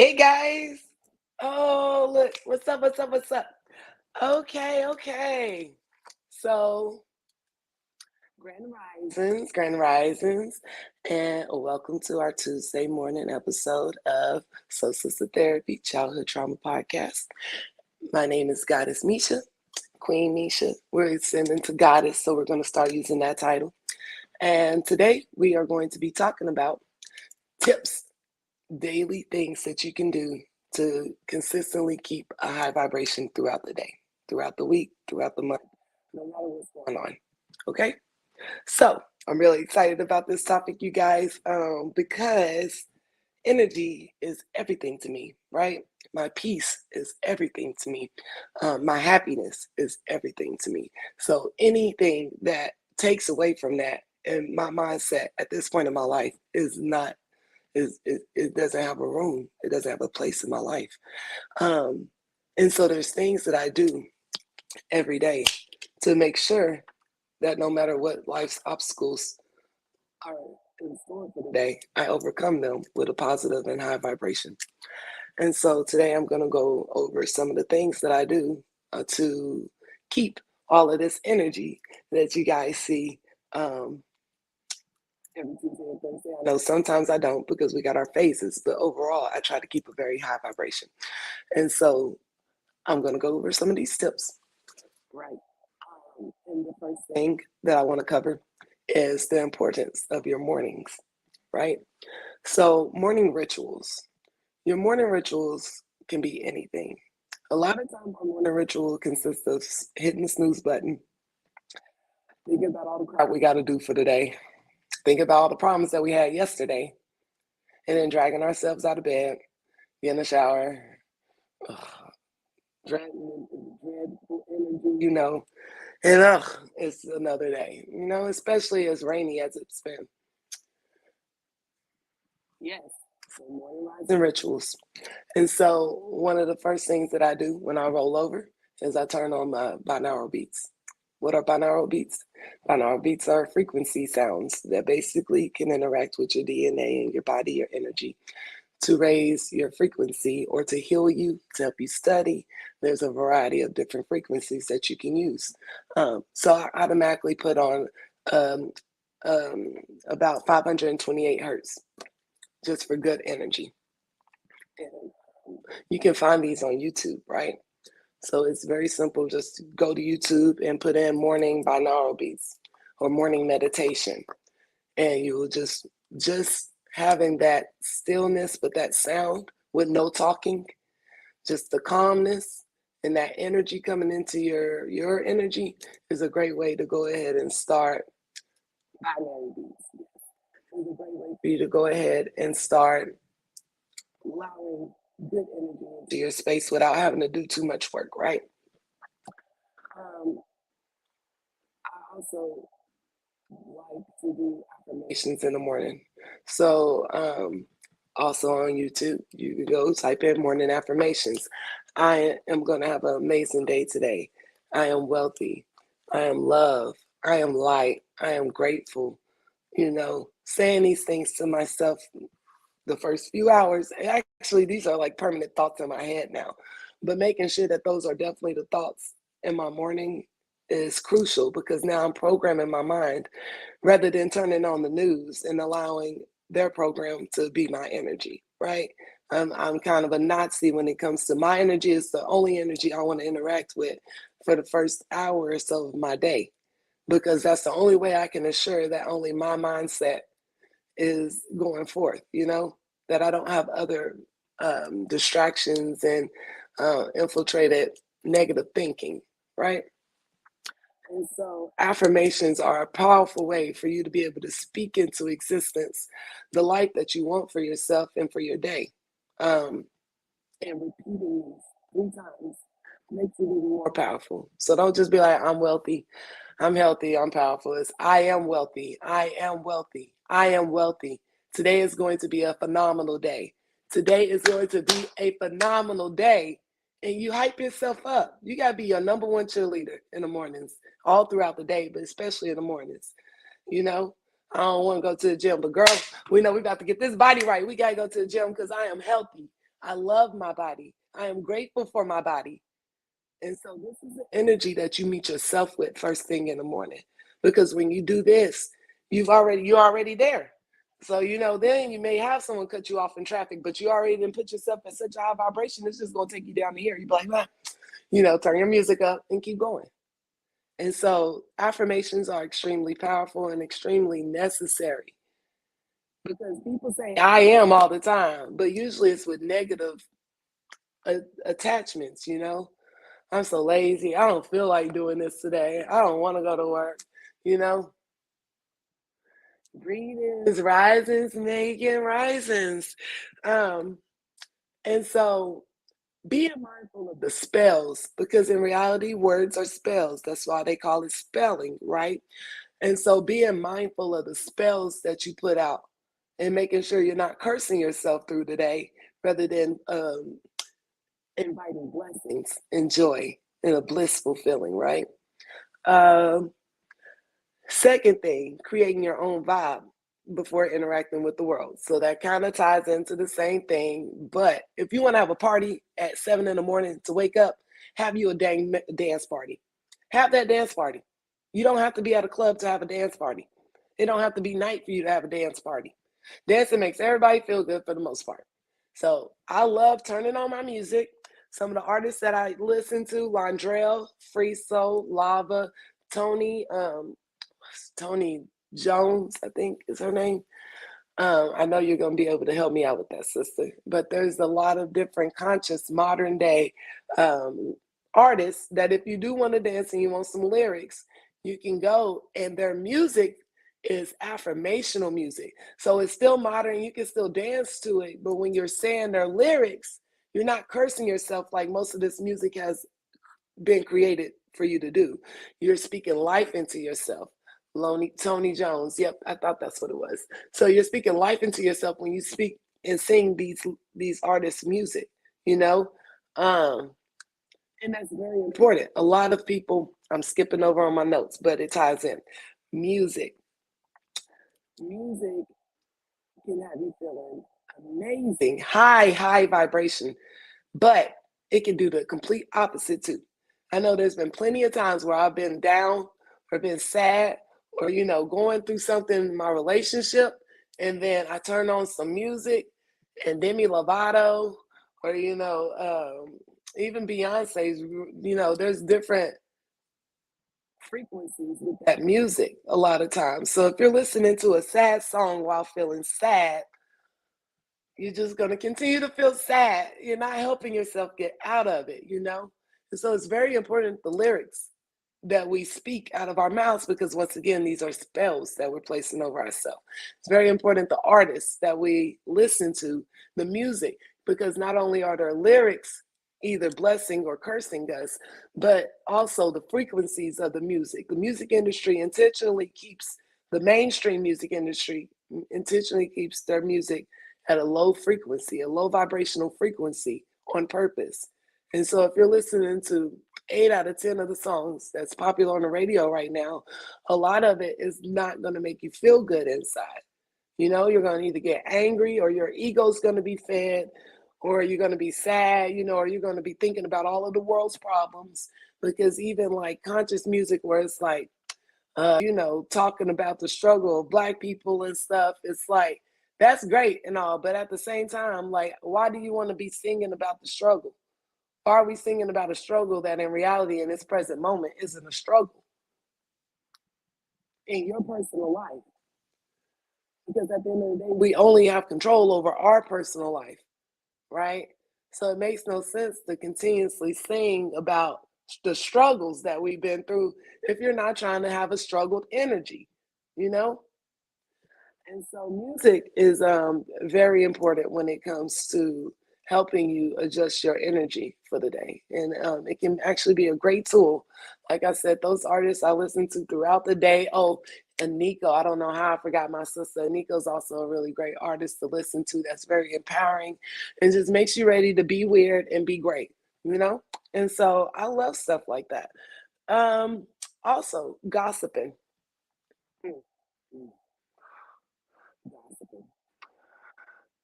Hey guys. Oh, look. What's up? What's up? What's up? Okay, okay. So, Grand Risings, and welcome to our Tuesday morning episode of SolSista Therapy Childhood Trauma Podcast. My name is Goddess Misha, Queen Misha. We're ascending to Goddess, so we're going to start using that title. And today we are going to be talking about tips, daily things that you can do to consistently keep a high vibration throughout the day, throughout the week, throughout the month, no matter what's going on. Okay? So I'm really excited about this topic, you guys, because energy is everything to me, right? My peace is everything to me. My happiness is everything to me. So anything that takes away from that and my mindset at this point in my life is not it doesn't have a room. It doesn't have a place in my life. Um, and so there's things that I do every day to make sure that no matter what life's obstacles are in store for the day, I overcome them with a positive and high vibration. And so today I'm going to go over some of the things that I do to keep all of this energy that you guys see every Tuesday and Thursday. I know sometimes I don't because we got our phases, but overall, I try to keep a very high vibration. And so I'm going to go over some of these tips. Right. And the first thing that I want to cover is the importance of your mornings, right? So, morning rituals. Your morning rituals can be anything. A lot of times, our morning ritual consists of hitting the snooze button, thinking about all the crap we got to do for the day, think about all the problems that we had yesterday, and then dragging ourselves out of bed, get in the shower, ugh, dreadful energy, and it's another day, especially as rainy as it's been. Yes, so morning rising rituals. And so one of the first things that I do when I roll over is I turn on my binaural beats. What are binaural beats? Binaural beats are frequency sounds that basically can interact with your DNA and your body, your energy, to raise your frequency or to heal you, to help you study. There's a variety of different frequencies that you can use. So I automatically put on um, um, about 528 hertz just for good energy. And you can find these on YouTube, right? So it's very simple. Just go to YouTube and put in morning binaural beats or morning meditation, and you will just having that stillness with that sound with no talking, just the calmness and that energy coming into your energy is a great way to go ahead and start binary beats. It's a great way for you to go ahead and start allowing good energy into your space without having to do too much work, right? I also like to do affirmations in the morning. So, also on YouTube, you can go type in morning affirmations. I am going to have an amazing day today. I am wealthy. I am love. I am light. I am grateful. Saying these things to myself the first few hours. Actually, these are like permanent thoughts in my head now, but making sure that those are definitely the thoughts in my morning is crucial because now I'm programming my mind rather than turning on the news and allowing their program to be my energy, right? I'm kind of a Nazi when it comes to my energy. It's the only energy I want to interact with for the first hour or so of my day because that's the only way I can assure that only my mindset is going forth, that I don't have other distractions and infiltrated negative thinking, right? And so affirmations are a powerful way for you to be able to speak into existence the life that you want for yourself and for your day. Um, and repeating these 3 times makes it even more powerful. So don't just be like, I'm wealthy, I'm healthy, I'm powerful. It's I am wealthy, I am wealthy, I am wealthy. Today is going to be a phenomenal day. Today is going to be a phenomenal day. And you hype yourself up. You got to be your number one cheerleader in the mornings, all throughout the day, but especially in the mornings. You know, I don't want to go to the gym, but girl, we know we got to get this body right. We got to go to the gym because I am healthy. I love my body. I am grateful for my body. And so this is the energy that you meet yourself with first thing in the morning. Because when you do this, you're already there. So then you may have someone cut you off in traffic, but you already didn't put yourself at such a high vibration, it's just gonna take you down to here. You're like, nah, turn your music up and keep going. And so affirmations are extremely powerful and extremely necessary because people say I am all the time, but usually it's with negative attachments. I'm so lazy. I don't feel like doing this today. I don't want to go to work. You know, Greetings, risings, making risings. Um, and so being mindful of the spells, because in reality, words are spells. That's why they call it spelling, right? And so being mindful of the spells that you put out and making sure you're not cursing yourself through the day rather than inviting blessings and joy and a blissful feeling, right? Um, Second thing, creating your own vibe before interacting with the world. So that kind of ties into the same thing. But if you want to have a party at 7 in the morning to wake up, have you a dance party. Have that dance party. You don't have to be at a club to have a dance party. It don't have to be night for you to have a dance party. Dancing makes everybody feel good for the most part. So I love turning on my music. Some of the artists that I listen to, Londrell, Free Soul, Lava, Tony, Tony Jones, I think is her name. I know you're going to be able to help me out with that, sister. But there's a lot of different conscious modern day um, artists that if you do want to dance and you want some lyrics, you can go and their music is affirmational music. So it's still modern. You can still dance to it. But when you're saying their lyrics, you're not cursing yourself like most of this music has been created for you to do. You're speaking life into yourself. Tony Jones. Yep, I thought that's what it was. So you're speaking life into yourself when you speak and sing these artists' music, you know? Um, and that's very important. A lot of people, I'm skipping over on my notes, but it ties in. Music. Music can have you feeling amazing, high vibration, but it can do the complete opposite too. I know there's been plenty of times where I've been down or been sad or, going through something in my relationship. And then I turn on some music and Demi Lovato or, even Beyonce's, there's different frequencies with that music a lot of times. So if you're listening to a sad song while feeling sad, you're just going to continue to feel sad. You're not helping yourself get out of it. And so it's very important the lyrics that we speak out of our mouths because once again, these are spells that we're placing over ourselves. It's very important the artists that we listen to, the music, because not only are their lyrics either blessing or cursing us, but also the frequencies of the music. The music industry intentionally keeps the mainstream music industry intentionally keeps their music at a low frequency, a low vibrational frequency on purpose. And so if you're listening to 8 out of 10 of the songs that's popular on the radio right now, a lot of it is not going to make you feel good inside. You're going to either get angry or your ego's going to be fed, or you're going to be sad, or you're going to be thinking about all of the world's problems. Because even like conscious music, where it's like, talking about the struggle of Black people and stuff, it's like, that's great and all. But at the same time, like, why do you want to be singing about the struggle? Are we singing about a struggle that in reality, in this present moment, isn't a struggle in your personal life? Because at the end of the day, we only have control over our personal life, right? So it makes no sense to continuously sing about the struggles that we've been through if you're not trying to have a struggled energy, you know? And so music is very important when it comes to helping you adjust your energy for the day. And it can actually be a great tool. Like I said, those artists I listen to throughout the day. Oh, and Nico, I don't know how I forgot my sister. Nico's also a really great artist to listen to that's very empowering and just makes you ready to be weird and be great, you know? And so I love stuff like that. Um, Also, gossiping. Mm, mm, gossiping.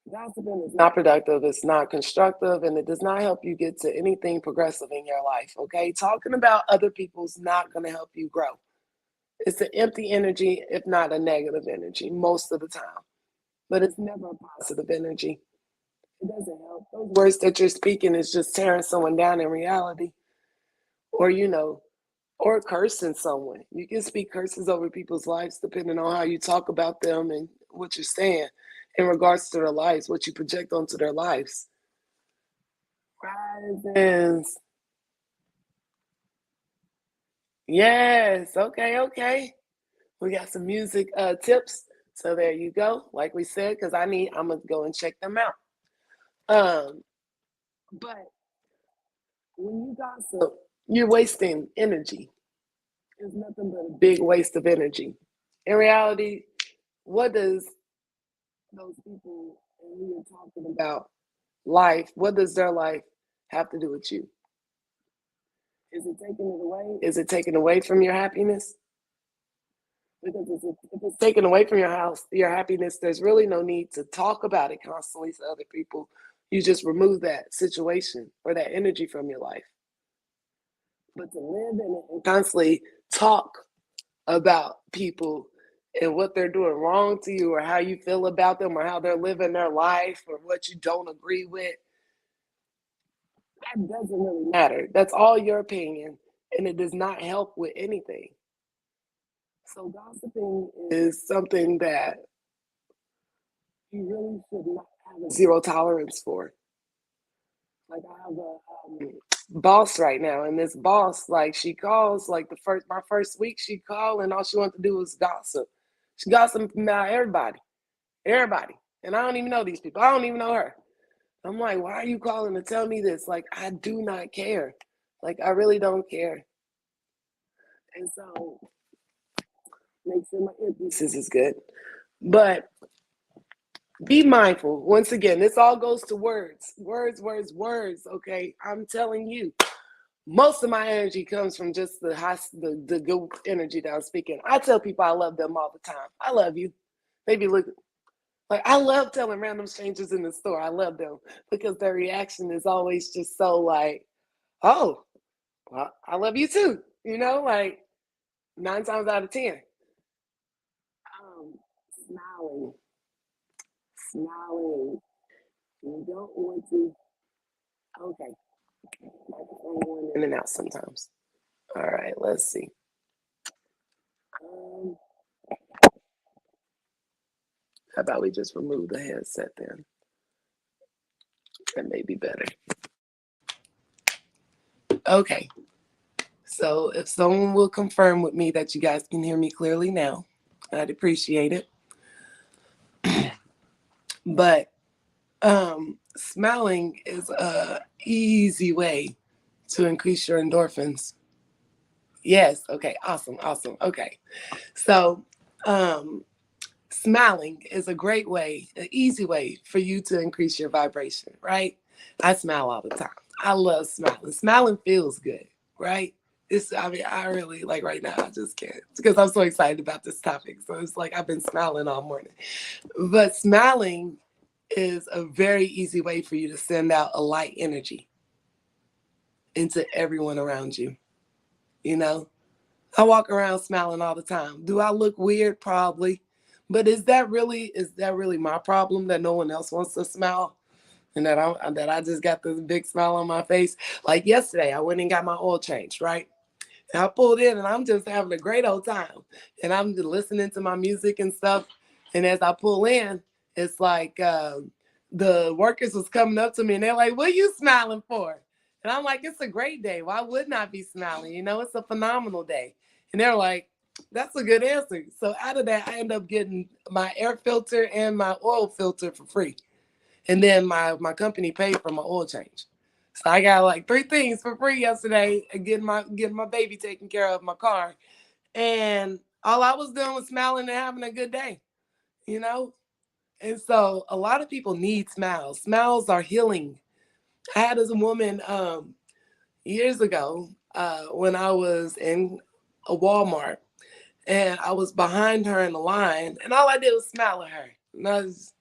Gossiping is not productive, it's not constructive, and it does not help you get to anything progressive in your life. Okay. Talking about other people's not going to help you grow. It's an empty energy, if not a negative energy, most of the time. But it's never a positive energy. It doesn't help. Those words that you're speaking is just tearing someone down in reality, or or cursing someone. You can speak curses over people's lives depending on how you talk about them and what you're saying in regards to their lives, what you project onto their lives. Rises. Yes. Okay. Okay. We got some music tips. So there you go. Like we said, because I'm gonna go and check them out. Um, but when you gossip, you're wasting energy. It's nothing but a big waste of energy. In reality, what does those people who you're talking about life, what does their life have to do with you? Is it taking it away? Is it taking away from your happiness? Because if it's taken away from your happiness, there's really no need to talk about it constantly to other people. You just remove that situation or that energy from your life. But to live in it and constantly talk about people and what they're doing wrong to you or how you feel about them or how they're living their life or what you don't agree with, that doesn't really matter. That's all your opinion and it does not help with anything. So gossiping is something that you really should not have a zero tolerance for. Like I have a boss right now, and this boss, like she calls, like my first week, she called, and all she wanted to do was gossip. She gossiped about everybody, everybody, and I don't even know these people. I don't even know her. I'm like, why are you calling to tell me this? Like, I do not care. Like, I really don't care. And so, make sure my earpieces is good. But be mindful. Once again, this all goes to words, words, words, words. Okay, I'm telling you, most of my energy comes from just the good energy that I'm speaking. I tell people I love them all the time. I love you. They be looking like I love telling random strangers in the store I love them because their reaction is always just so like, oh, well, I love you too. Like 9 times out of 10. Um, smiling, smiling. You don't want to. Okay, microphone going in and out sometimes. All right, let's see. Um, how about we just remove the headset then? That may be better. Okay, so if someone will confirm with me that you guys can hear me clearly now, I'd appreciate it. But smiling is a easy way to increase your endorphins. Yes. Okay. Awesome. Awesome. Okay. So, um, smiling is a great way, an easy way for you to increase your vibration, right? I smile all the time. I love smiling. Smiling feels good, right? I really like right now, I just can't because I'm so excited about this topic. So it's like I've been smiling all morning. But smiling is a very easy way for you to send out a light energy into everyone around you. You know, I walk around smiling all the time. Do I look weird? Probably. But is that really my problem that no one else wants to smile? And that I just got this big smile on my face. Like yesterday, I went and got my oil changed, right? And I pulled in and I'm just having a great old time. And I'm just listening to my music and stuff. And as I pull in, it's like the workers was coming up to me and they're like, what are you smiling for? And I'm like, it's a great day. Why wouldn't I be smiling? It's a phenomenal day. And they're like, that's a good answer. So out of that, I end up getting my air filter and my oil filter for free. And then my company paid for my oil change. So I got like 3 things for free yesterday and getting my baby taken care of, my car. And all I was doing was smiling and having a good day, you know? And so a lot of people need smiles. Smiles are healing. I had this woman years ago when I was in a Walmart and I was behind her in the line and all I did was smile at her. And I was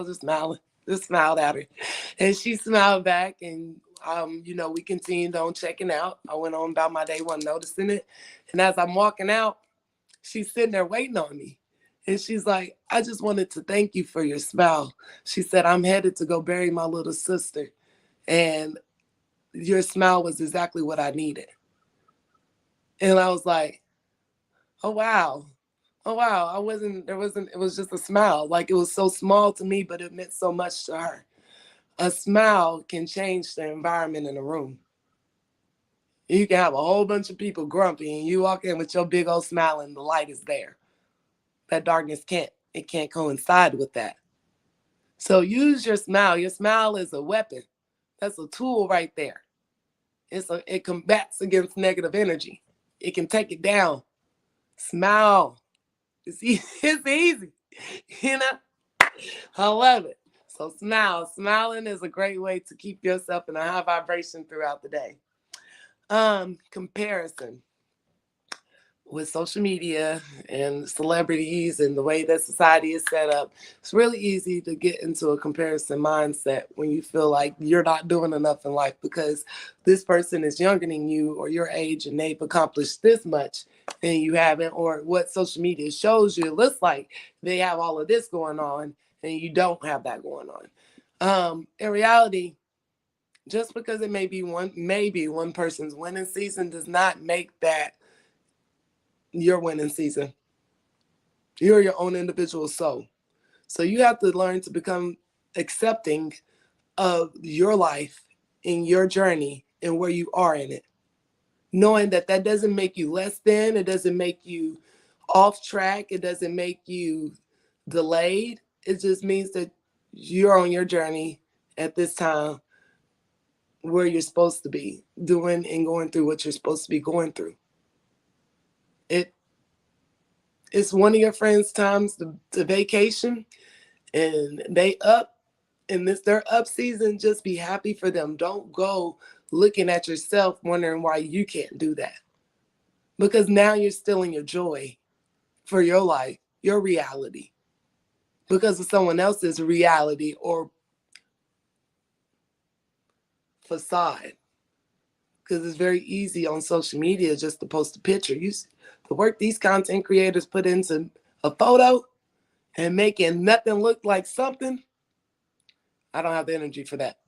just smiling. Just smiled at her. And she smiled back, and we continued on checking out. I went on about my day, wasn't noticing it. And as I'm walking out, she's sitting there waiting on me. And she's like, I just wanted to thank you for your smile. She said, I'm headed to go bury my little sister. And your smile was exactly what I needed. And I was like, oh, wow. Oh, wow. It was just a smile. Like, it was so small to me, but it meant so much to her. A smile can change the environment in a room. You can have a whole bunch of people grumpy, and you walk in with your big old smile and the light is there. That darkness can't coincide with that. So use your smile. Your smile is a weapon. That's a tool right there. It combats against negative energy. It can take it down. Smile. It's easy. It's easy. You know, I love it. So smile. Smiling is a great way to keep yourself in a high vibration throughout the day. Comparison with social media and celebrities and the way that society is set up, it's really easy to get into a comparison mindset when you feel like you're not doing enough in life because this person is younger than you or your age and they've accomplished this much and you haven't, or what social media shows you, it looks like they have all of this going on and you don't have that going on. In reality, just because it may be one person's winning season does not make that your winning season. You're your own individual soul. So you have to learn to become accepting of your life and your journey and where you are in it. Knowing that that doesn't make you less than, it doesn't make you off track, it doesn't make you delayed. It just means that you're on your journey at this time where you're supposed to be doing and going through what you're supposed to be going through. It's one of your friends' times to vacation and they up and this their up season, just be happy for them. Don't go looking at yourself wondering why you can't do that. Because now you're stealing your joy for your life, your reality, because of someone else's reality or facade. Because it's very easy on social media just to post a picture. The work these content creators put into a photo and making nothing look like something, I don't have the energy for that.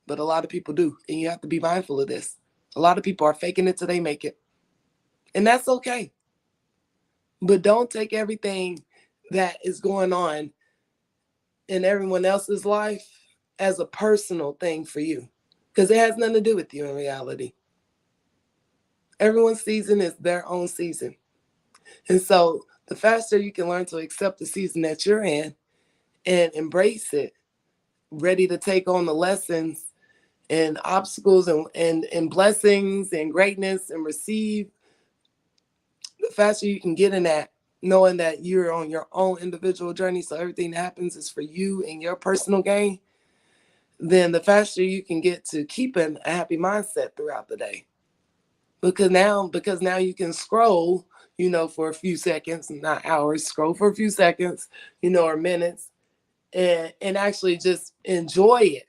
But a lot of people do. And you have to be mindful of this. A lot of people are faking it till they make it. And that's okay. But don't take everything that is going on in everyone else's life as a personal thing for you. Because it has nothing to do with you in reality. Everyone's season is their own season. And so the faster you can learn to accept the season that you're in and embrace it, ready to take on the lessons and obstacles and blessings and greatness and receive, the faster you can get in that, knowing that you're on your own individual journey, so everything that happens is for you and your personal gain, then the faster you can get to keeping a happy mindset throughout the day. Because now you can scroll, for a few seconds, not hours, scroll for a few seconds, or minutes, and actually just enjoy it.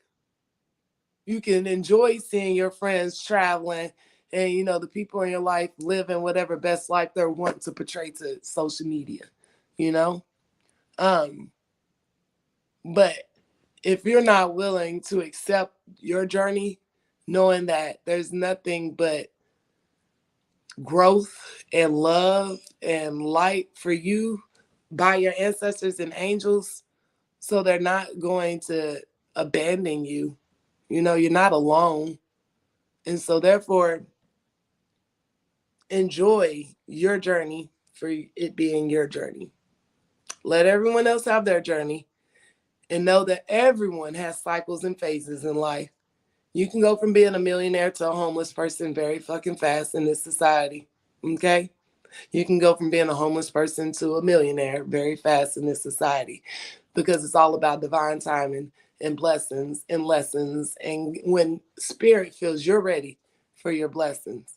You can enjoy seeing your friends traveling and, the people in your life living whatever best life they're wanting to portray to social media, you know? But if you're not willing to accept your journey, knowing that there's nothing but growth and love and light for you by your ancestors and angels, so they're not going to abandon you. You're not alone. And so therefore, enjoy your journey for it being your journey. Let everyone else have their journey and know that everyone has cycles and phases in life. You can go from being a millionaire to a homeless person very fucking fast in this society. Okay? You can go from being a homeless person to a millionaire very fast in this society, because it's all about divine timing and blessings and lessons. And when spirit feels you're ready for your blessings.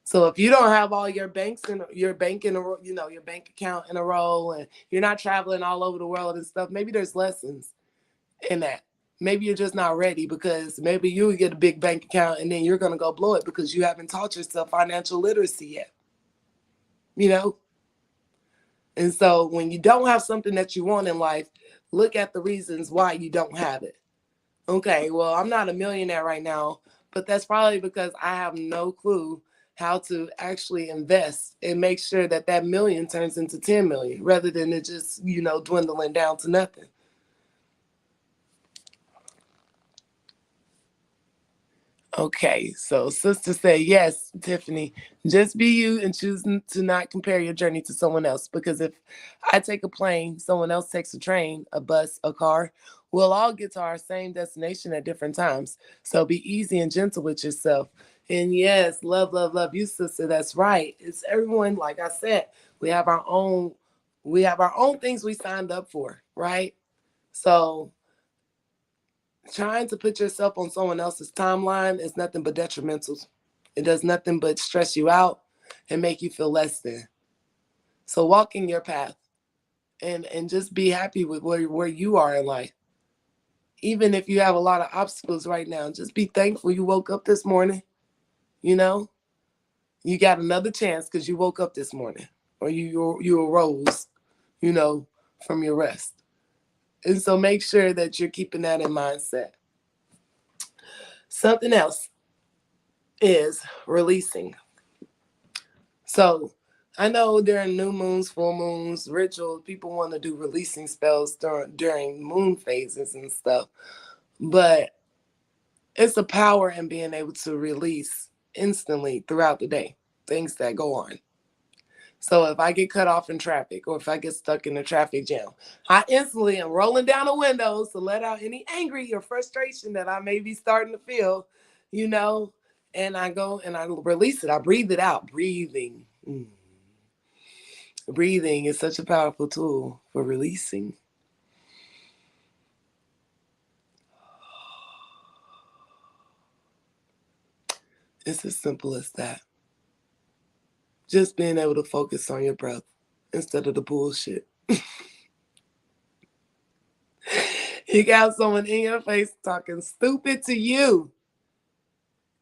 So if you don't have all your banks in your bank in a your bank account in a row, and you're not traveling all over the world and stuff, maybe there's lessons in that. Maybe you're just not ready, because maybe you'll get a big bank account and then you're going to go blow it because you haven't taught yourself financial literacy yet. You know? And so when you don't have something that you want in life, look at the reasons why you don't have it. Okay, well, I'm not a millionaire right now, but that's probably because I have no clue how to actually invest and make sure that that million turns into 10 million rather than it just, dwindling down to nothing. Okay, so sister said, yes, Tiffany, just be you and choose to not compare your journey to someone else. Because if I take a plane, someone else takes a train, a bus, a car, we'll all get to our same destination at different times. So be easy and gentle with yourself. And yes, love, love, love you, sister. That's right. It's everyone, like I said, we have our own, things we signed up for, right? So trying to put yourself on someone else's timeline is nothing but detrimental. It does nothing but stress you out and make you feel less than. So walk in your path and just be happy with where you are in life. Even if you have a lot of obstacles right now, just be thankful you woke up this morning. You know, you got another chance because you woke up this morning, or you arose, you know, from your rest. And so make sure that you're keeping that in mindset. Something else is releasing. So I know during new moons, full moons, rituals, people want to do releasing spells during moon phases and stuff. But it's a power in being able to release instantly throughout the day things that go on. So if I get cut off in traffic, or if I get stuck in a traffic jam, I instantly am rolling down the windows to let out any anger or frustration that I may be starting to feel, you know, and I go and I release it. I breathe it out. Breathing. Breathing is such a powerful tool for releasing. It's as simple as that. Just being able to focus on your breath instead of the bullshit. You got someone in your face talking stupid to you,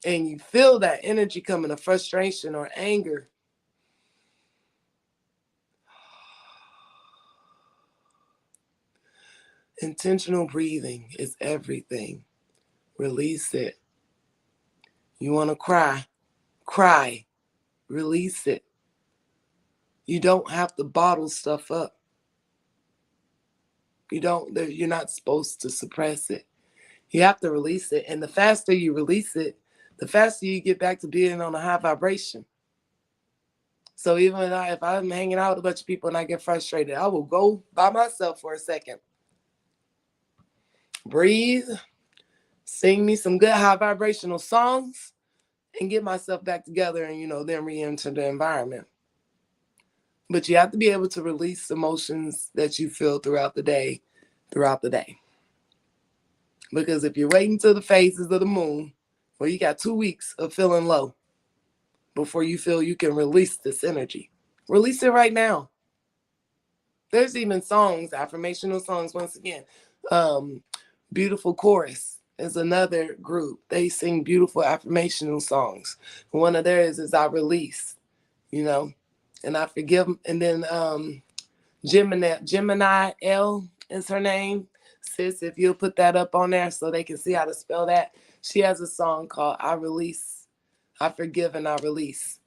and you feel that energy coming of frustration or anger. Intentional breathing is everything. Release it. You want to cry? Cry. Release it. You don't have to bottle stuff up. You're not supposed to suppress it. You have to release it. And the faster you release it, the faster you get back to being on a high vibration. So even if I'm hanging out with a bunch of people and I get frustrated, I will go by myself for a second. Breathe, sing me some good high vibrational songs, and get myself back together and, then re-enter the environment. But you have to be able to release emotions that you feel throughout the day. Because if you're waiting till the phases of the moon, well, you got 2 weeks of feeling low before you feel you can release this energy. Release it right now. There's even songs, affirmational songs, once again. Beautiful Chorus is another group. They sing beautiful affirmational songs. One of theirs is I release, and I forgive. And then Gemini L is her name. Sis, if you'll put that up on there so they can see how to spell that. She has a song called I Release, I Forgive, and I Release.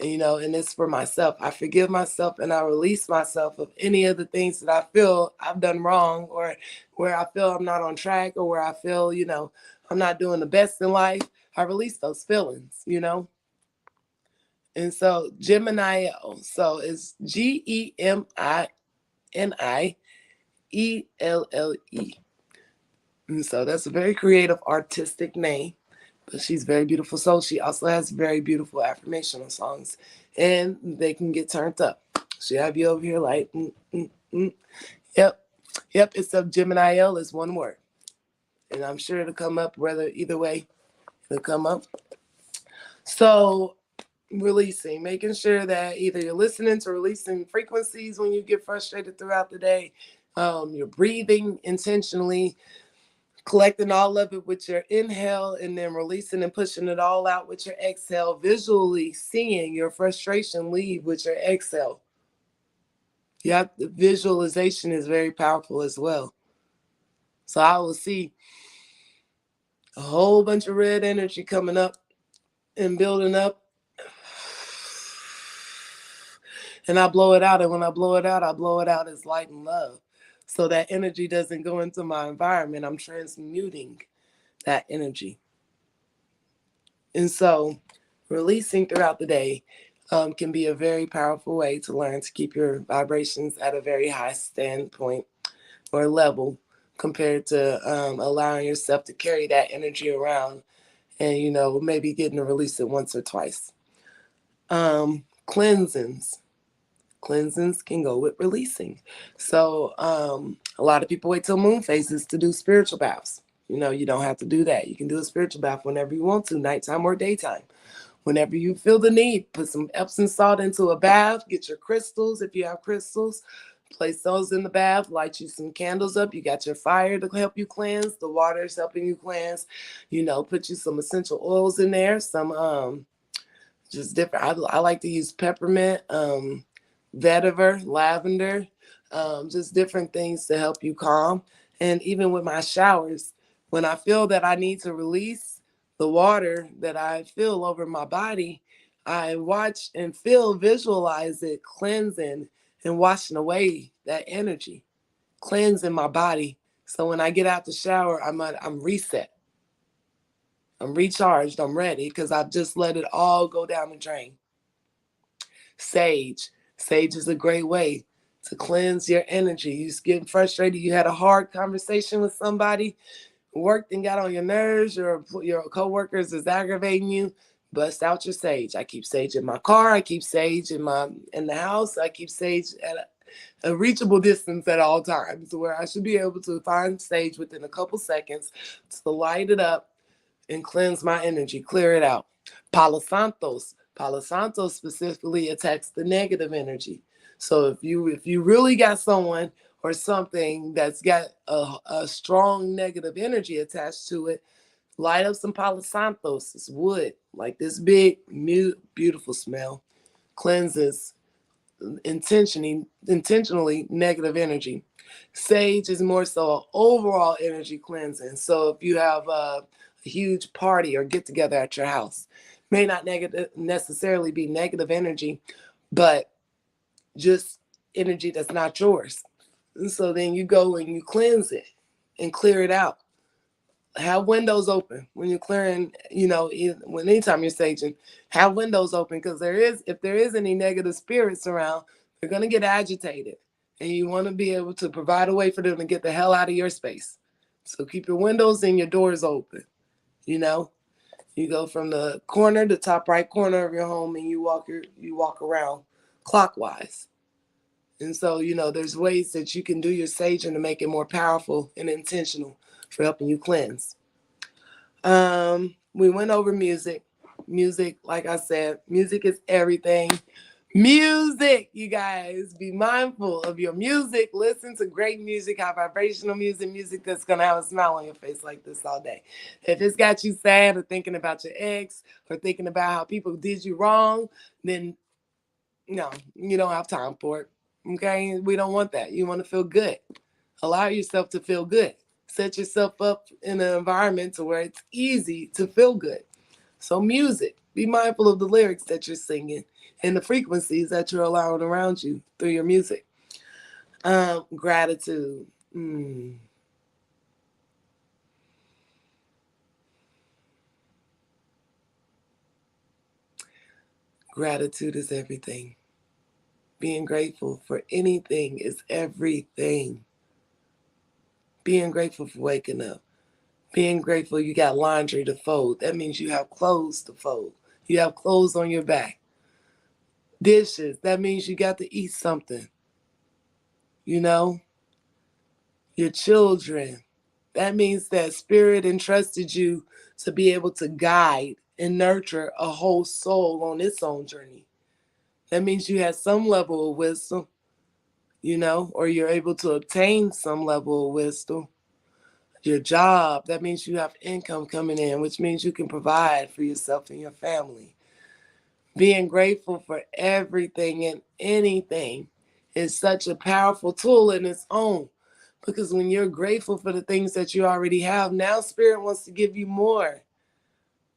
And it's for myself. I forgive myself and I release myself of any of the things that I feel I've done wrong, or where I feel I'm not on track, or where I feel, I'm not doing the best in life. I release those feelings, And so Gemini, so it's GEMINIELLE. And so that's a very creative, artistic name. But she's very beautiful. So she also has very beautiful affirmational songs, and they can get turned up. She have you over here like, Yep. Except Gemini L is one word, and I'm sure it'll come up. Either way, it'll come up. So releasing, making sure that either you're listening to releasing frequencies when you get frustrated throughout the day, you're breathing intentionally, collecting all of it with your inhale and then releasing and pushing it all out with your exhale, visually seeing your frustration leave with your exhale. Yeah, the visualization is very powerful as well. So I will see a whole bunch of red energy coming up and building up. And I blow it out. And when I blow it out, I blow it out as light and love. So that energy doesn't go into my environment. I'm transmuting that energy. And so releasing throughout the day can be a very powerful way to learn to keep your vibrations at a very high standpoint or level compared to allowing yourself to carry that energy around and, maybe getting to release it once or twice. Cleansings. Cleansings can go with releasing. So a lot of people wait till moon phases to do spiritual baths. You don't have to do that. You can do a spiritual bath whenever you want to, nighttime or daytime. Whenever you feel the need, put some Epsom salt into a bath, get your crystals if you have crystals, place those in the bath, light you some candles up. You got your fire to help you cleanse. The water is helping you cleanse. Put you some essential oils in there, some just different. I like to use peppermint, vetiver, lavender, just different things to help you calm. And even with my showers, when I feel that I need to release the water that I feel over my body, I watch and visualize it cleansing and washing away that energy, cleansing my body. So when I get out the shower, I'm reset. I'm recharged. I'm ready because I've just let it all go down the drain. Sage. Sage is a great way to cleanse your energy. You're getting frustrated. You had a hard conversation with somebody, worked and got on your nerves. Your coworkers is aggravating you. Bust out your sage. I keep sage in my car. I keep sage in the house. I keep sage at a reachable distance at all times, where I should be able to find sage within a couple seconds to light it up and cleanse my energy, clear it out. Palo Santos. Palo Santos specifically attacks the negative energy. So if you really got someone or something that's got a strong negative energy attached to it, light up some Palo Santos. It's wood, like this big, beautiful smell. Cleanses intentionally negative energy. Sage is more so an overall energy cleansing. So if you have a huge party or get together at your house, may not necessarily be negative energy, but just energy that's not yours. And so then you go and you cleanse it and clear it out. Have windows open when you're clearing, when anytime you're saging, have windows open, because if there is any negative spirits around, they're going to get agitated, and you want to be able to provide a way for them to get the hell out of your space. So keep your windows and your doors open. You go from the corner, the top right corner of your home, and you walk around clockwise. And so, there's ways that you can do your saging to make it more powerful and intentional for helping you cleanse. We went over music. Music, like I said, music is everything. Music, you guys, be mindful of your music. Listen to great music, have vibrational music that's going to have a smile on your face like this all day. If it's got you sad or thinking about your ex or thinking about how people did you wrong, then no, you don't have time for it. Okay? We don't want that. You want to feel good. Allow yourself to feel good. Set yourself up in an environment to where it's easy to feel good. So music, be mindful of the lyrics that you're singing and the frequencies that you're allowing around you through your music. Gratitude. Gratitude is everything. Being grateful for anything is everything. Being grateful for waking up. Being grateful you got laundry to fold. That means you have clothes to fold. You have clothes on your back. Dishes. That means you got to eat something. Your children. That means that spirit entrusted you to be able to guide and nurture a whole soul on its own journey. That means you have some level of wisdom, or you're able to obtain some level of wisdom. Your job, that means you have income coming in, which means you can provide for yourself and your family. Being grateful for everything and anything is such a powerful tool in its own. Because when you're grateful for the things that you already have, now Spirit wants to give you more.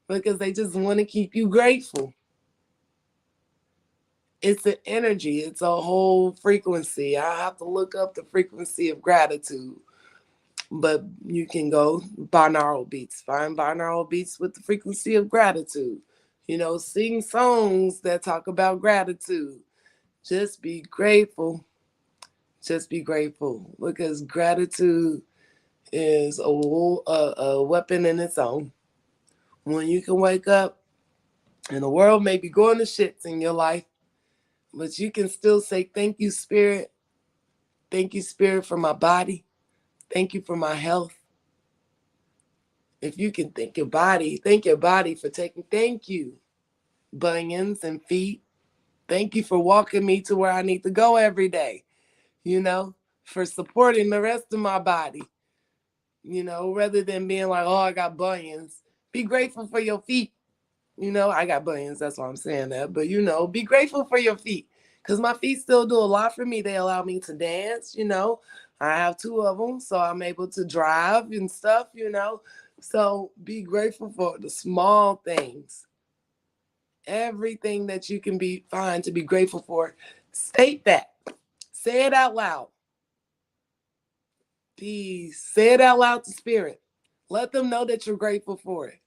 Because they just want to keep you grateful. It's an energy. It's a whole frequency. I have to look up the frequency of gratitude. But you can go binaural beats. Find binaural beats with the frequency of gratitude. Sing songs that talk about gratitude. Just be grateful. Just be grateful. Because gratitude is a weapon in its own. When you can wake up and the world may be going to shits in your life, but you can still say, thank you, Spirit. Thank you, Spirit, for my body. Thank you for my health. If you can thank your body for taking, thank you, bunions and feet. Thank you for walking me to where I need to go every day, for supporting the rest of my body, rather than being like, oh, I got bunions. Be grateful for your feet. I got bunions, that's why I'm saying that. But, be grateful for your feet. Because my feet still do a lot for me. They allow me to dance, I have 2 of them, so I'm able to drive and stuff, So be grateful for the small things. Everything that you can find to be grateful for. State that. Say it out loud. Please say it out loud to Spirit. Let them know that you're grateful for it.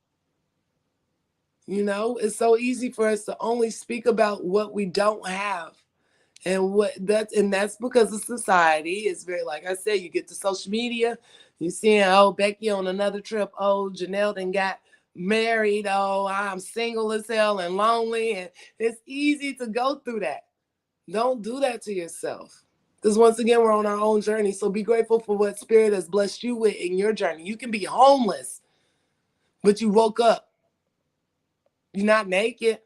It's so easy for us to only speak about what we don't have. And that's because of society. It's very, like I said, you get to social media, you seeing, oh, Becky on another trip, oh, Janelle then got married, oh, I'm single as hell and lonely. And it's easy to go through that. Don't do that to yourself. Because once again, we're on our own journey. So be grateful for what Spirit has blessed you with in your journey. You can be homeless, but you woke up. You're not naked.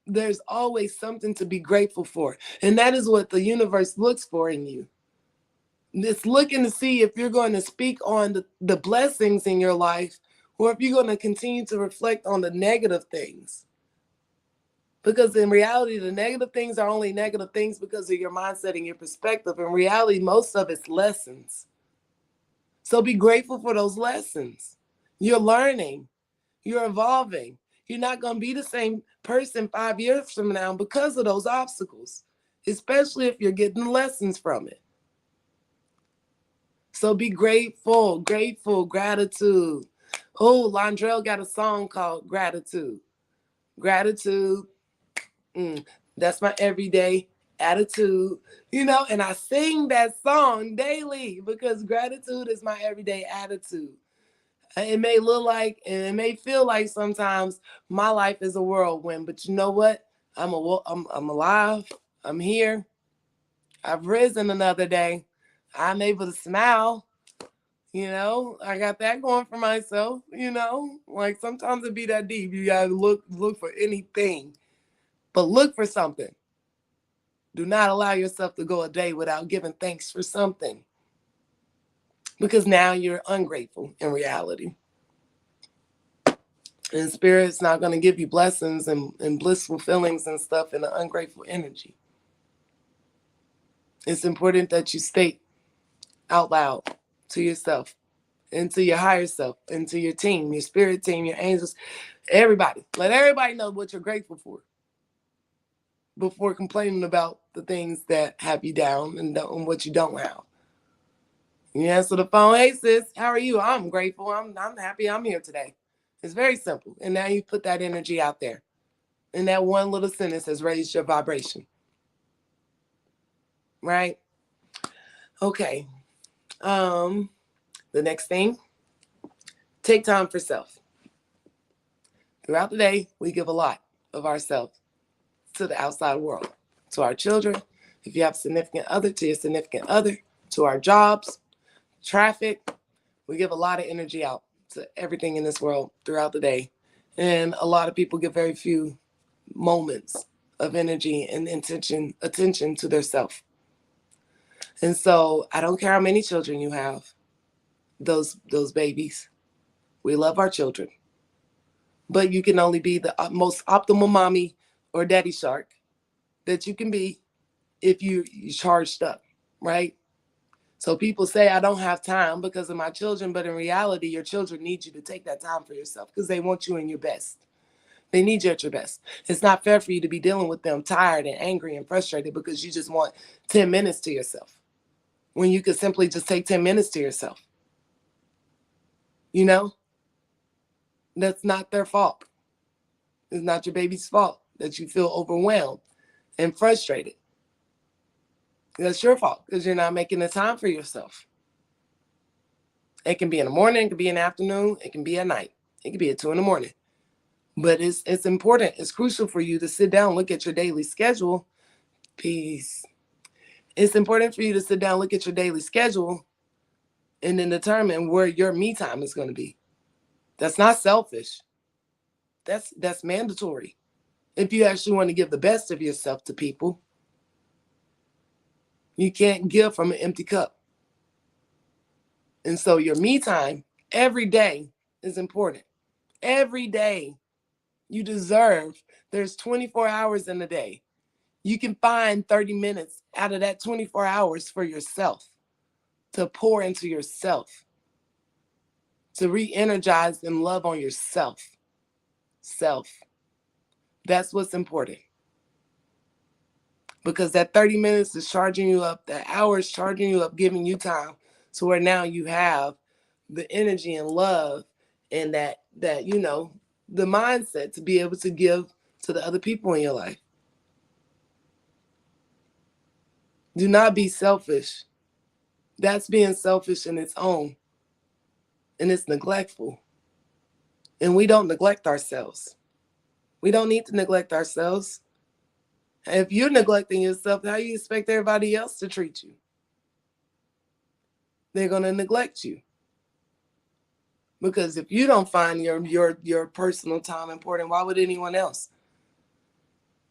There's always something to be grateful for. And that is what the universe looks for in you. It's looking to see if you're going to speak on the blessings in your life, or if you're going to continue to reflect on the negative things. Because in reality, the negative things are only negative things because of your mindset and your perspective. In reality, most of it's lessons. So be grateful for those lessons. You're learning. You're evolving. You're not going to be the same person 5 years from now because of those obstacles, especially if you're getting lessons from it. So be grateful, gratitude. Oh, Londrell got a song called Gratitude. Gratitude, that's my everyday attitude, and I sing that song daily because gratitude is my everyday attitude. It may look like, and it may feel like sometimes my life is a whirlwind, but you know what? I'm alive. I'm here. I've risen another day. I'm able to smile. I got that going for myself. Like sometimes it be that deep. You gotta look for anything, but look for something. Do not allow yourself to go a day without giving thanks for something, because now you're ungrateful in reality. And Spirit's not going to give you blessings and blissful feelings and stuff in an ungrateful energy. It's important that you state out loud to yourself and to your higher self and to your team, your spirit team, your angels, everybody. Let everybody know what you're grateful for before complaining about the things that have you down and what you don't have. You answer the phone, hey sis, how are you? I'm grateful. I'm happy I'm here today. It's very simple. And now you put that energy out there. And that one little sentence has raised your vibration. Right? Okay. The next thing, take time for self. Throughout the day, we give a lot of ourselves to the outside world, to our children, if you have a significant other, to your significant other, to our jobs, traffic. We give a lot of energy out to everything in this world throughout the day. And a lot of people give very few moments of energy and attention to their self. And so I don't care how many children you have, those babies. We love our children. But you can only be the most optimal mommy or daddy shark that you can be if you charged up, right? So people say I don't have time because of my children, but in reality, your children need you to take that time for yourself because they want you in your best. They need you at your best. It's not fair for you to be dealing with them tired and angry and frustrated because you just want 10 minutes to yourself when you could simply just take 10 minutes to yourself. You know, that's not their fault. It's not your baby's fault that you feel overwhelmed and frustrated. That's your fault because you're not making the time for yourself. It can be in the morning, it can be in the afternoon, it can be at night, it can be at 2 in the morning. But it's important, it's crucial for you to sit down, look at your daily schedule. Peace. It's important for you to sit down, look at your daily schedule, and then determine where your me time is going to be. That's not selfish. That's mandatory. If you actually want to give the best of yourself to people, you can't give from an empty cup. And so your me time every day is important. Every day you deserve, there's 24 hours in a day. You can find 30 minutes out of that 24 hours for yourself, to pour into yourself, to re-energize and love on yourself. Self. That's what's important. Because that 30 minutes is charging you up, that hour is charging you up, giving you time to where now you have the energy and love and that the mindset to be able to give to the other people in your life. Do not be selfish. That's being selfish in its own, and it's neglectful. And we don't neglect ourselves. We don't need to neglect ourselves. If you're neglecting yourself, how do you expect everybody else to treat you? They're going to neglect you. Because if you don't find your personal time important, why would anyone else?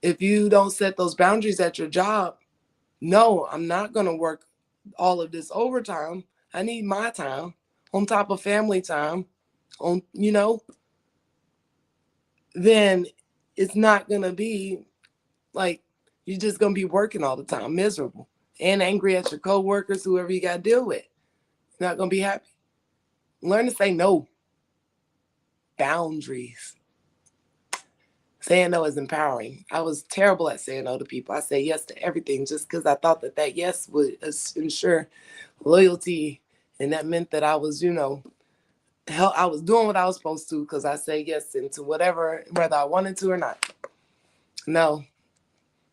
If you don't set those boundaries at your job, no, I'm not going to work all of this overtime. I need my time on top of family time, then it's not going to be like you're just going to be working all the time, miserable and angry at your coworkers, whoever you got to deal with. You're not going to be happy. Learn to say no. Boundaries. Saying no is empowering. I was terrible at saying no to people. I say yes to everything just because I thought that yes would ensure loyalty, and that meant that I was, I was doing what I was supposed to because I say yes into whatever, whether I wanted to or not. No,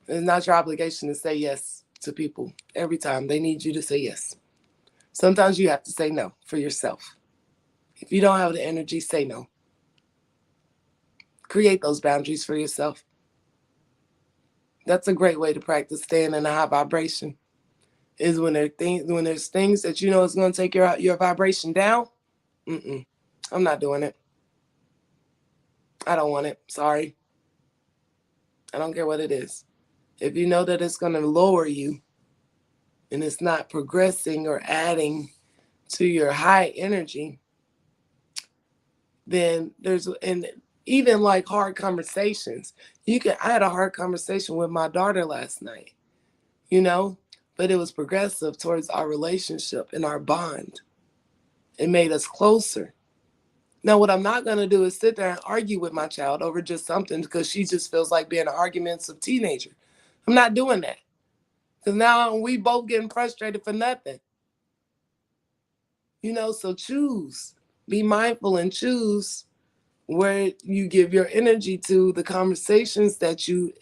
it's not your obligation to say yes to people every time. They need you to say yes. Sometimes you have to say no for yourself. If you don't have the energy, say no. Create those boundaries for yourself. That's a great way to practice staying in a high vibration. Is when there's things that you know is going to take your vibration down. I'm not doing it. I don't want it. Sorry. I don't care what it is. If you know that it's going to lower you and it's not progressing or adding to your high energy, then and even like hard conversations. I had a hard conversation with my daughter last night, but it was progressive towards our relationship and our bond. It made us closer. Now, what I'm not going to do is sit there and argue with my child over just something because she just feels like being an argumentative teenager. I'm not doing that. Because now we both getting frustrated for nothing. So choose. Be mindful and choose where you give your energy to, the conversations that you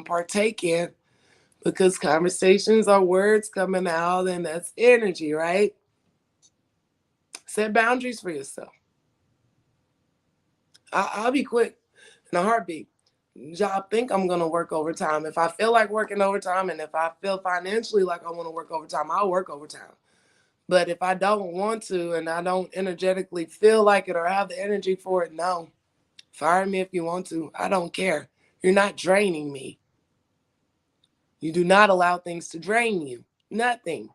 partake in, because conversations are words coming out and that's energy, right? Set boundaries for yourself. I'll be quick in a heartbeat. Job, think I'm going to work overtime. If I feel like working overtime and if I feel financially like I want to work overtime, I'll work overtime. But if I don't want to and I don't energetically feel like it or have the energy for it, no. Fire me if you want to. I don't care. You're not draining me. You do not allow things to drain you. Nothing.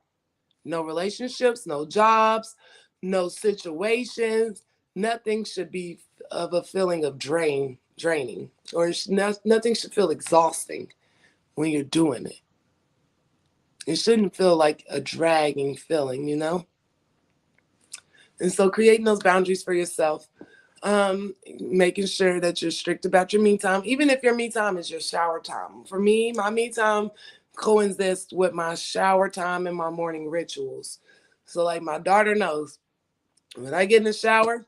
No relationships, no jobs, no situations. Nothing should be of a feeling of draining, or nothing should feel exhausting when you're doing it. It shouldn't feel like a dragging feeling, you know? And so creating those boundaries for yourself, making sure that you're strict about your me time, even if your me time is your shower time. For me, my me time coincides with my shower time and my morning rituals. So like my daughter knows, when I get in the shower,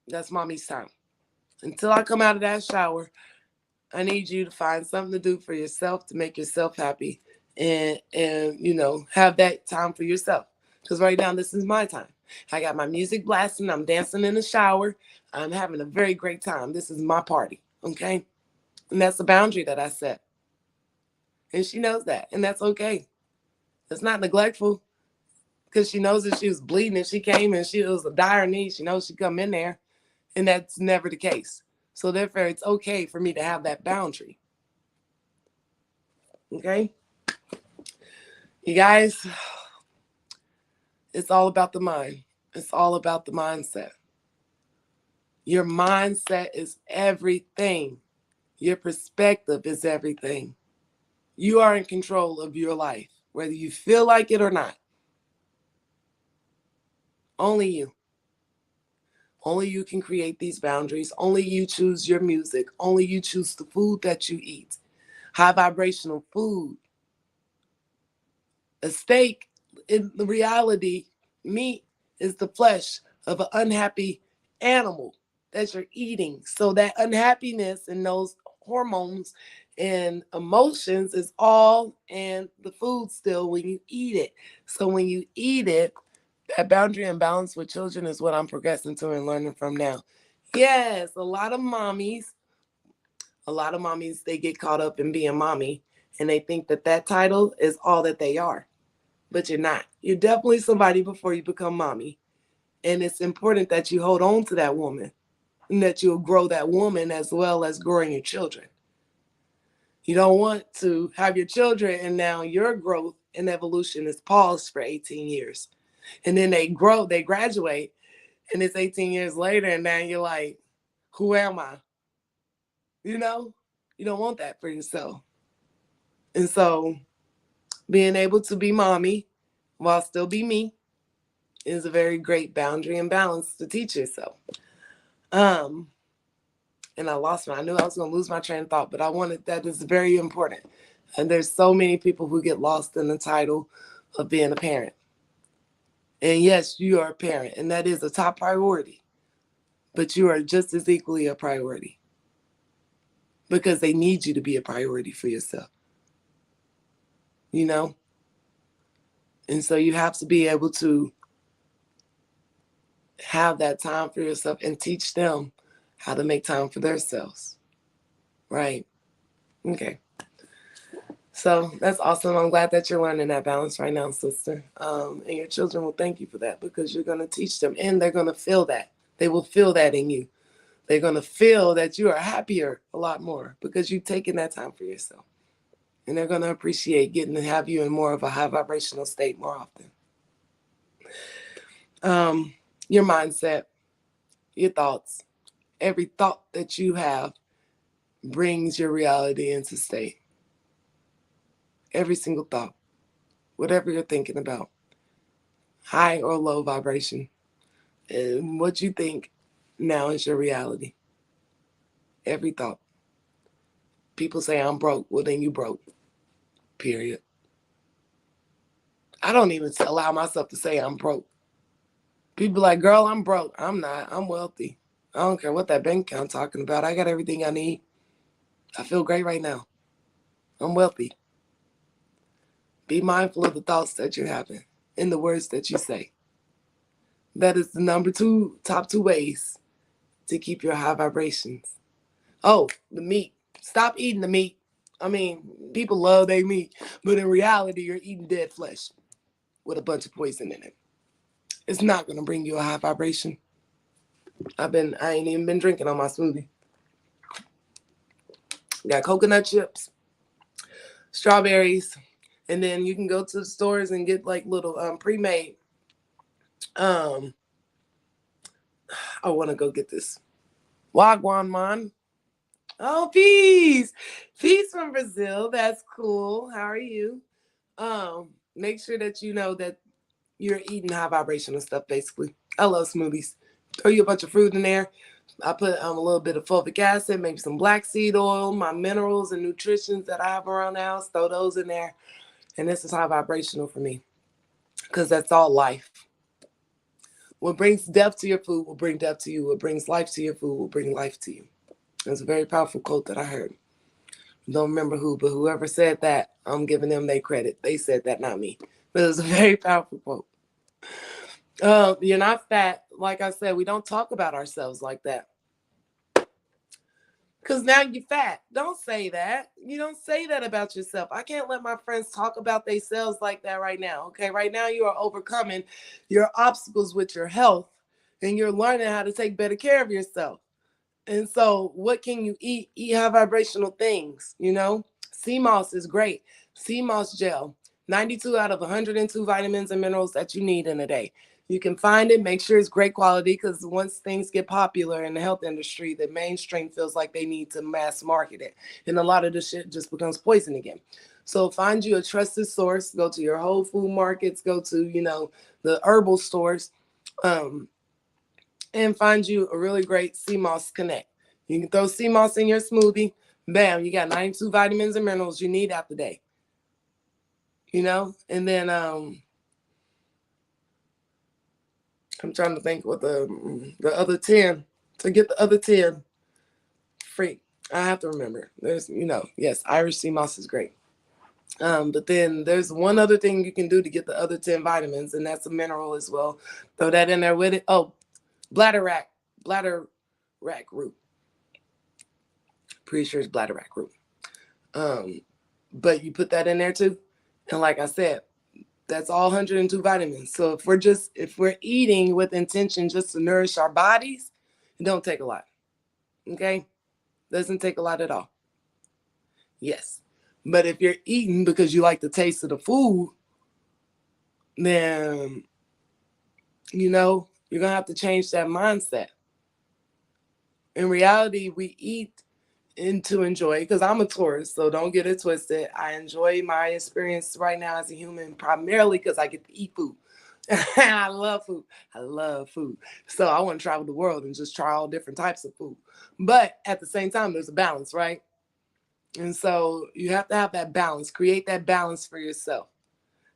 that's mommy's time. Until I come out of that shower, I need you to find something to do for yourself to make yourself happy, and have that time for yourself. Because right now this is my time. I got my music blasting. I'm dancing in the shower. I'm having a very great time. This is my party. Okay, and that's the boundary that I set, and she knows that, and that's okay. It's not neglectful because she knows that she was bleeding and she came and she was a dire need. She knows she come in there, and that's never the case. So therefore, it's okay for me to have that boundary. Okay, you guys, it's all about the mind. It's all about the mindset. Your mindset is everything. Your perspective is everything. You are in control of your life, whether you feel like it or not. Only you. Only you can create these boundaries. Only you choose your music. Only you choose the food that you eat. High vibrational food. A steak, in the reality, meat is the flesh of an unhappy animal that you're eating. So that unhappiness and those hormones and emotions is all in the food still when you eat it. So when you eat it, that boundary and balance with children is what I'm progressing to and learning from now. Yes, a lot of mommies, they get caught up in being mommy and they think that that title is all that they are. But you're not. You're definitely somebody before you become mommy. And it's important that you hold on to that woman and that you'll grow that woman as well as growing your children. You don't want to have your children and now your growth and evolution is paused for 18 years. And then they grow, they graduate, and it's 18 years later, and now you're like, who am I? You know, you don't want that for yourself. And so being able to be mommy while still be me is a very great boundary and balance to teach yourself. Um, and I knew I was going to lose my train of thought, but that is very important. And there's so many people who get lost in the title of being a parent. And yes, you are a parent, and that is a top priority, but you are just as equally a priority because they need you to be a priority for yourself, you know? And so you have to be able to have that time for yourself and teach them how to make time for themselves. Right. Okay. So that's awesome. I'm glad that you're learning that balance right now, sister. And your children will thank you for that because you're going to teach them and they're going to feel that. They will feel that in you. They're going to feel that you are happier a lot more because you've taken that time for yourself. And they're going to appreciate getting to have you in more of a high vibrational state more often. Your mindset, your thoughts, every thought that you have brings your reality into state. Every single thought, whatever you're thinking about, high or low vibration, and what you think now is your reality. Every thought. People say I'm broke. Well, then you broke. Period. I don't even allow myself to say I'm broke. People like, girl, I'm broke. I'm not. I'm wealthy. I don't care what that bank account talking about. I got everything I need. I feel great right now. I'm wealthy. Be mindful of the thoughts that you're having and the words that you say. That is the top two ways to keep your high vibrations. Oh, the meat. Stop eating the meat. I mean, people love their meat, but in reality, you're eating dead flesh with a bunch of poison in it. It's not gonna bring you a high vibration. I ain't even been drinking on my smoothie. Got coconut chips, strawberries, And then you can go to the stores and get like little pre-made. Um, I want to go get this. Wagwan man. Oh, peace. Peace from Brazil. That's cool. How are you? Make sure that you know that you're eating high vibrational stuff, basically. I love smoothies. Throw you a bunch of fruit in there. I put a little bit of fulvic acid, maybe some black seed oil, my minerals and nutritions that I have around the house. Throw those in there. And this is high vibrational for me because that's all life. What brings death to your food will bring death to you. What brings life to your food will bring life to you. It's a very powerful quote that I heard. Don't remember who, but whoever said that, I'm giving them their credit. They said that, not me. But it was a very powerful quote. You're not fat. Like I said, we don't talk about ourselves like that. Because now you're fat. Don't say that. You don't say that about yourself. I can't let my friends talk about themselves like that right now. Okay, right now you are overcoming your obstacles with your health and you're learning how to take better care of yourself. And so what can you eat? Eat high vibrational things, you know? Sea moss is great. Sea moss gel, 92 out of 102 vitamins and minerals that you need in a day. You can find it, make sure it's great quality, because once things get popular in the health industry, the mainstream feels like they need to mass market it. And a lot of the shit just becomes poison again. So find you a trusted source, go to your Whole Food markets, go to, the herbal stores, and find you a really great sea moss connect. You can throw sea moss in your smoothie. Bam, you got 92 vitamins and minerals you need out the day. And then I'm trying to think what the other 10, to get the other 10 free. I have to remember. There's, yes, Irish sea moss is great. But then there's one other thing you can do to get the other 10 vitamins, and that's a mineral as well. Throw that in there with it. Oh, bladder rack root. Pretty sure it's bladder rack root. But you put that in there too. And like I said, that's all 102 vitamins. So if we're eating with intention just to nourish our bodies, it don't take a lot. Okay? Doesn't take a lot at all. Yes. But if you're eating because you like the taste of the food, then, you're going to have to change that mindset. In reality, we eat and to enjoy, because I'm a tourist, so don't get it twisted. I enjoy my experience right now as a human primarily because I get to eat food. I love food. I love food. So I want to travel the world and just try all different types of food. But at the same time, there's a balance, right? And so you have to have that balance. Create that balance for yourself.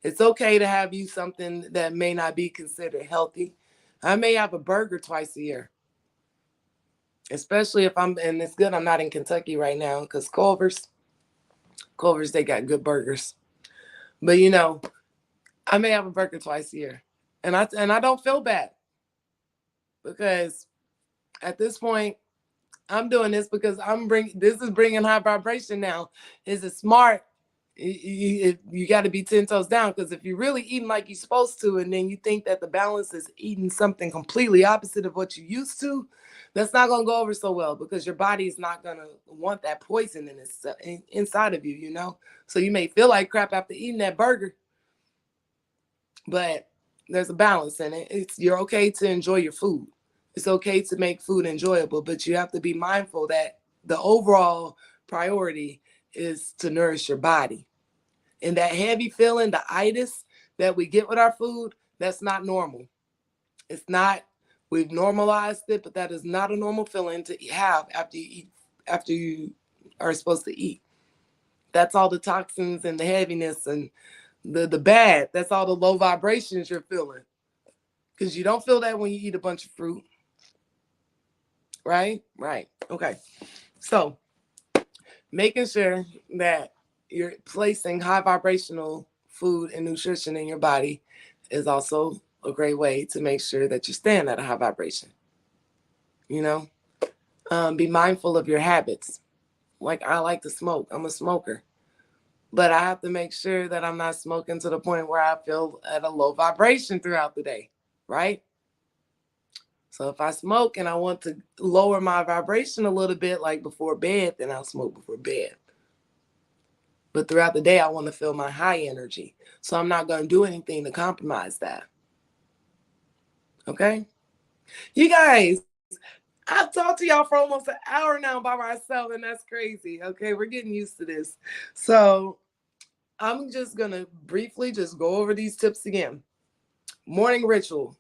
It's okay to have you something that may not be considered healthy. I may have a burger twice a year. Especially if and it's good I'm not in Kentucky right now, because Culver's, they got good burgers. But I may have a burger twice a year. And I don't feel bad, because at this point, I'm doing this because this is bringing high vibration now. Is it smart? You got to be 10 toes down, because if you're really eating like you're supposed to, and then you think that the balance is eating something completely opposite of what you used to, that's not going to go over so well, because your body is not going to want that poison inside of you, So you may feel like crap after eating that burger, but there's a balance in it. You're okay to enjoy your food. It's okay to make food enjoyable, but you have to be mindful that the overall priority is to nourish your body. And that heavy feeling, the itis that we get with our food, that's not normal. It's not. We've normalized it, but that is not a normal feeling to have after you eat, after you are supposed to eat. That's all the toxins and the heaviness and the bad. That's all the low vibrations you're feeling. Because you don't feel that when you eat a bunch of fruit. Right? Right. Okay. So making sure that you're placing high vibrational food and nutrition in your body is also a great way to make sure that you're staying at a high vibration. Be mindful of your habits. Like, I like to smoke. I'm a smoker. But I have to make sure that I'm not smoking to the point where I feel at a low vibration throughout the day, right? So if I smoke and I want to lower my vibration a little bit, like before bed, then I'll smoke before bed. But throughout the day, I want to feel my high energy. So I'm not going to do anything to compromise that. Okay? You guys, I've talked to y'all for almost an hour now by myself, and that's crazy. Okay, we're getting used to this. So I'm just going to briefly just go over these tips again. Morning ritual.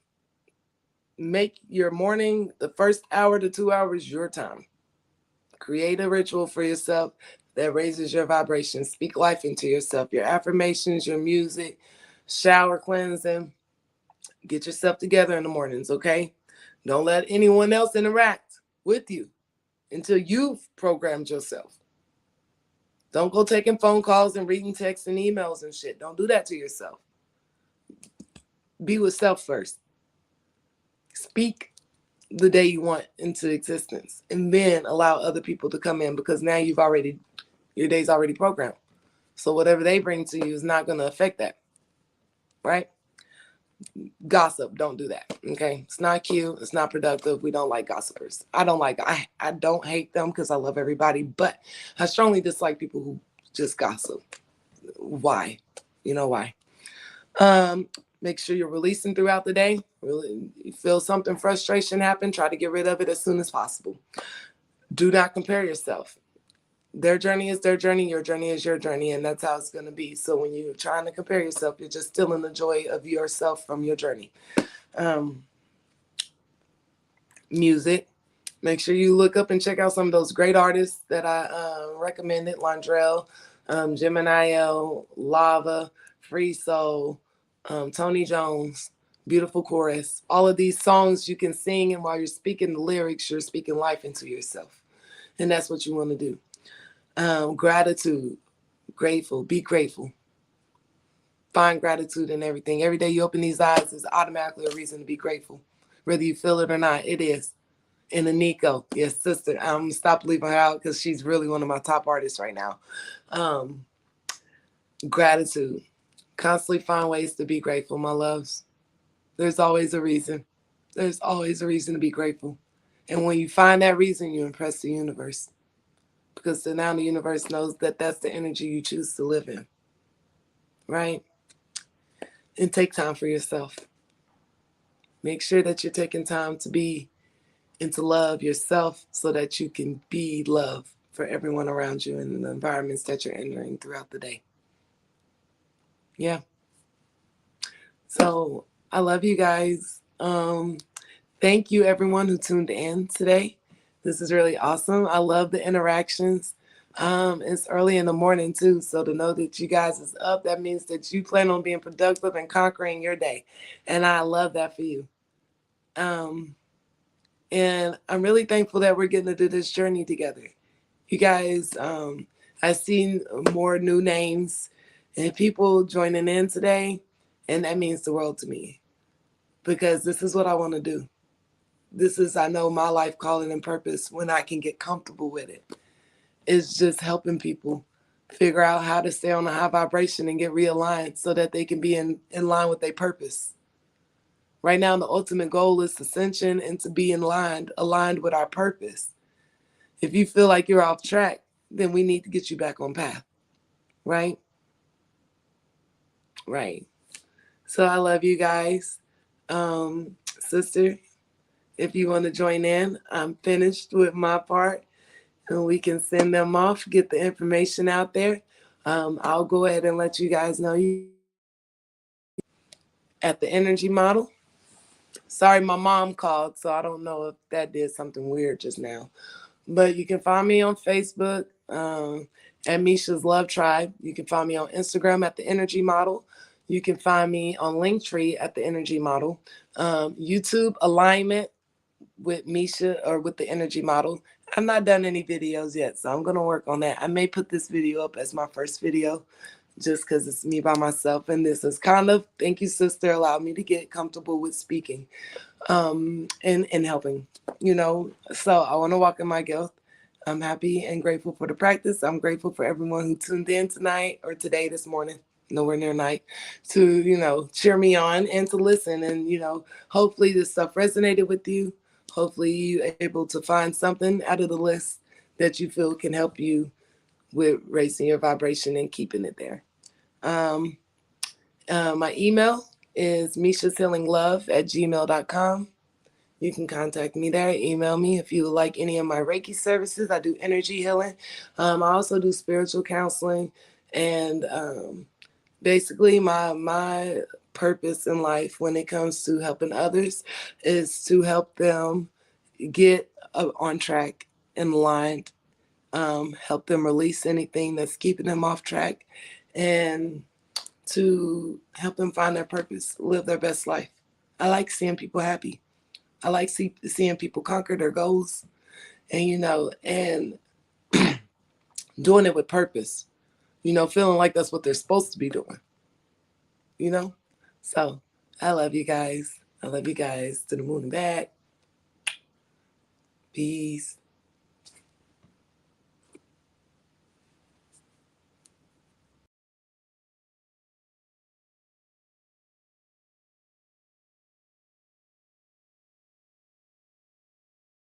Make your morning, the first hour to 2 hours, your time. Create a ritual for yourself that raises your vibration. Speak life into yourself. Your affirmations, your music, shower, cleansing. Get yourself together in the mornings, okay? Don't let anyone else interact with you until you've programmed yourself. Don't go taking phone calls and reading texts and emails and shit. Don't do that to yourself. Be with self first. Speak the day you want into existence, and then allow other people to come in, because now your day's already programmed. So whatever they bring to you is not going to affect that, right? Gossip, don't do that. Okay, it's not cute. It's not productive. We don't like gossipers. I don't hate them because I love everybody, but I strongly dislike people who just gossip. Why? You know why? Make sure you're releasing throughout the day. Really, you feel something, frustration happen, try to get rid of it as soon as possible. Do not compare yourself. Their journey is their journey, your journey is your journey, and that's how it's going to be. So when you're trying to compare yourself, you're just stealing the joy of yourself from your journey. Music. Make sure you look up and check out some of those great artists that I recommended. Londrell, Gemini L, Lava, Free Soul, Tony Jones, Beautiful Chorus. All of these songs you can sing, and while you're speaking the lyrics, you're speaking life into yourself. And that's what you want to do. Gratitude, grateful, be grateful. Find gratitude in everything. Every day you open these eyes is automatically a reason to be grateful. Whether you feel it or not, it is. And Aniko, yes, sister, I'm stop leaving her out because she's really one of my top artists right now. Gratitude. Constantly find ways to be grateful, my loves. There's always a reason. There's always a reason to be grateful. And when you find that reason, you impress the universe. Because now the universe knows that that's the energy you choose to live in. Right? And take time for yourself. Make sure that you're taking time to be and to love yourself so that you can be love for everyone around you and the environments that you're entering throughout the day. Yeah. So I love you guys. Thank you everyone who tuned in today. This is really awesome. I love the interactions. It's early in the morning too, so to know that you guys is up, that means that you plan on being productive and conquering your day, and I love that for you. And I'm really thankful that we're getting to do this journey together. You guys, I've seen more new names and people joining in today, and that means the world to me, because this is what I want to do. This is, I know, my life calling and purpose when I can get comfortable with it. It's just helping people figure out how to stay on a high vibration and get realigned so that they can be in line with their purpose. Right now, the ultimate goal is ascension and to be aligned with our purpose. If you feel like you're off track, then we need to get you back on path. Right? Right. So I love you guys. Sister, if you want to join in, I'm finished with my part. And we can send them off, get the information out there. I'll go ahead and let you guys know you at the energy model. Sorry, my mom called, so I don't know if that did something weird just now. But you can find me on Facebook at Misha's Love Tribe. You can find me on Instagram at the Energy Model. You can find me on Linktree at the Energy Model. YouTube alignment with Misha or with the Energy Model. I've not done any videos yet, so I'm going to work on that. I may put this video up as my first video just because it's me by myself. And this is kind of, thank you, sister, allowed me to get comfortable with speaking and helping, So I want to walk in my gift. I'm happy and grateful for the practice. I'm grateful for everyone who tuned in tonight or today, this morning, nowhere near night, to, cheer me on and to listen. And, hopefully this stuff resonated with you. Hopefully you're able to find something out of the list that you feel can help you with raising your vibration and keeping it there. Um, my email is mishashealinglove@gmail.com. You can contact me there. Email me if you would like any of my Reiki services. I do energy healing. I also do spiritual counseling, and basically my purpose in life when it comes to helping others is to help them get on track and aligned, help them release anything that's keeping them off track, and to help them find their purpose, live their best life. I like seeing people happy. I like seeing people conquer their goals, and and doing it with purpose. Feeling like that's what they're supposed to be doing. You know, so I love you guys. I love you guys to the moon and back. Peace.